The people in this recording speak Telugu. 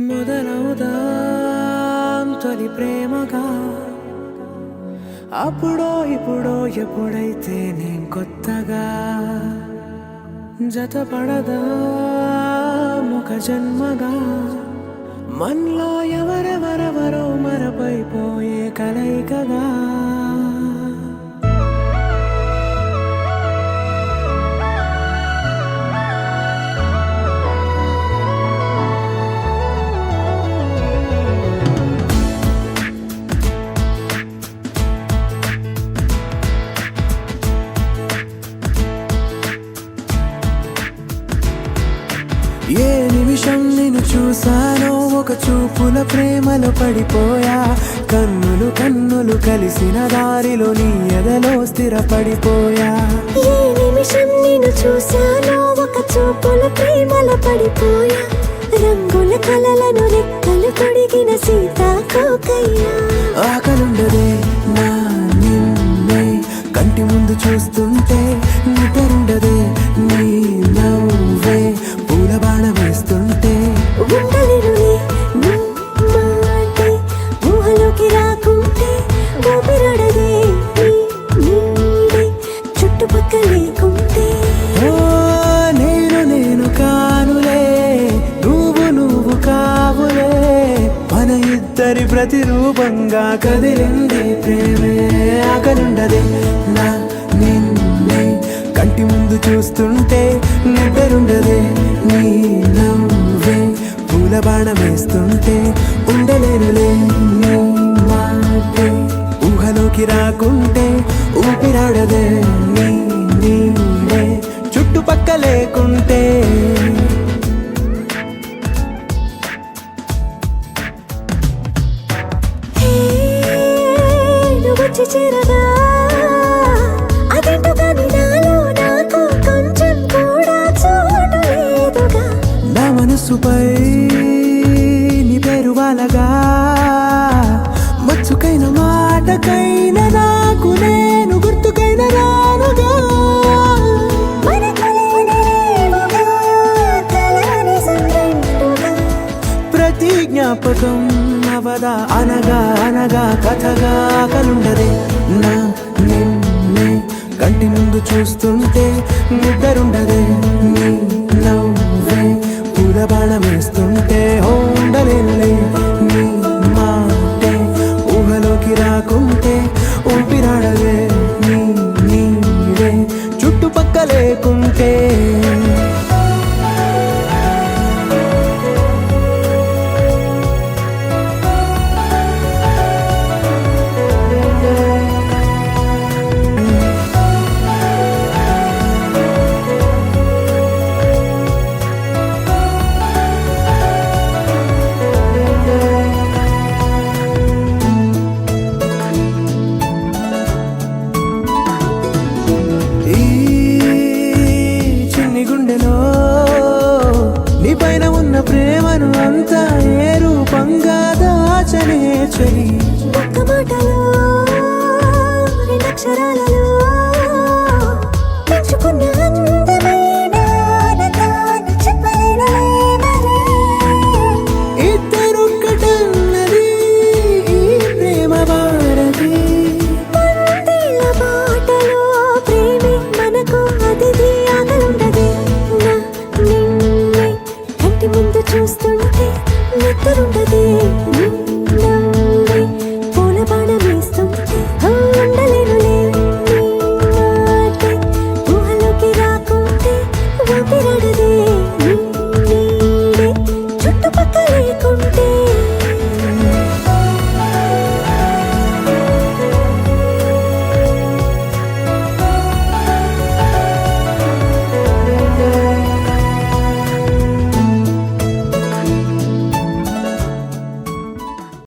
మొదలవుదాం తొలి ప్రేమగా అప్పుడో ఇప్పుడో ఎప్పుడైతే నేను కొత్తగా జతపడదా ముఖ జన్మగా మనలో ఎవరెవరెవరో మరపైపోయే కలయికగా ఏ నిమిషం నిన్ను చూసానో ఒక చూపుల ప్రేమలో పడిపోయా కన్నులు కన్నులు కలిసిన దారిలో నీ ఎదలో స్థిరపడిపోయా ఏ నిమిషం నిన్ను చూసానో ఒక చూపుల ప్రేమలో పడిపోయా రంగుల కలలను రెక్కలు తొడిగిన సీతాకోకయ్యా ఆకలుండదే నా నిన్నే కంటి ముందు చూస్తుంటే నిద్రుండదే నీ నవ్వే పూల బాణం వేస్తుంటే ఉండలేనులే నీ మాటే ఊహలోకి రాకుంటే ఊపిరాడదే నీ నీడే చుట్టుపక్కల లేకుంటే ఓ నేను కానులే నువ్వు కావులే మన ఇద్దరి ప్రతిరూపంగా కదిలింది ప్రేమే ఆకలుండదే నా నిన్నే కంటి ముందు చూస్తుంటే నిద్రుండదే నీ నవ్వే పూల బాణం వేస్తుంటే ఉండలేనులే నీ మాటే ఊహలోకి రాకుంటే ఊపిరాడదే నీ నీడే చుట్టుపక్క లేకుంటే వచ్చి చేరగా అదేంటో కానీ నాలో నాకు కొంచెం కూడా చోటు లేదుగా నా మనసుపై నీ పేరు వాలగా మచ్చుకైన మాటకైన నాకు నేను గుర్తుకైన రానుగా మన కలయినేమోగా, కలని సంగంటుగా. ప్రతి జ్ఞాపకం అవదా అనగా అనగా కథగా కలుండదే నా నిన్నే కంటి ముందు చూస్తుంటే నిద్రుండదే నీ నవ్వే పూల బాణం వేస్తుంటే ఉండలేనులే నీ మాటే ఊహలోకి రాకుంటే ఊపిరాడదే నీ నీడే చుట్టుపక్క లేకుంటే నీ పైన ఉన్న ప్రేమను అంతా ఏ రూపంగా దాచనే చలి ఒక్క మాటలో రెండక్షరాల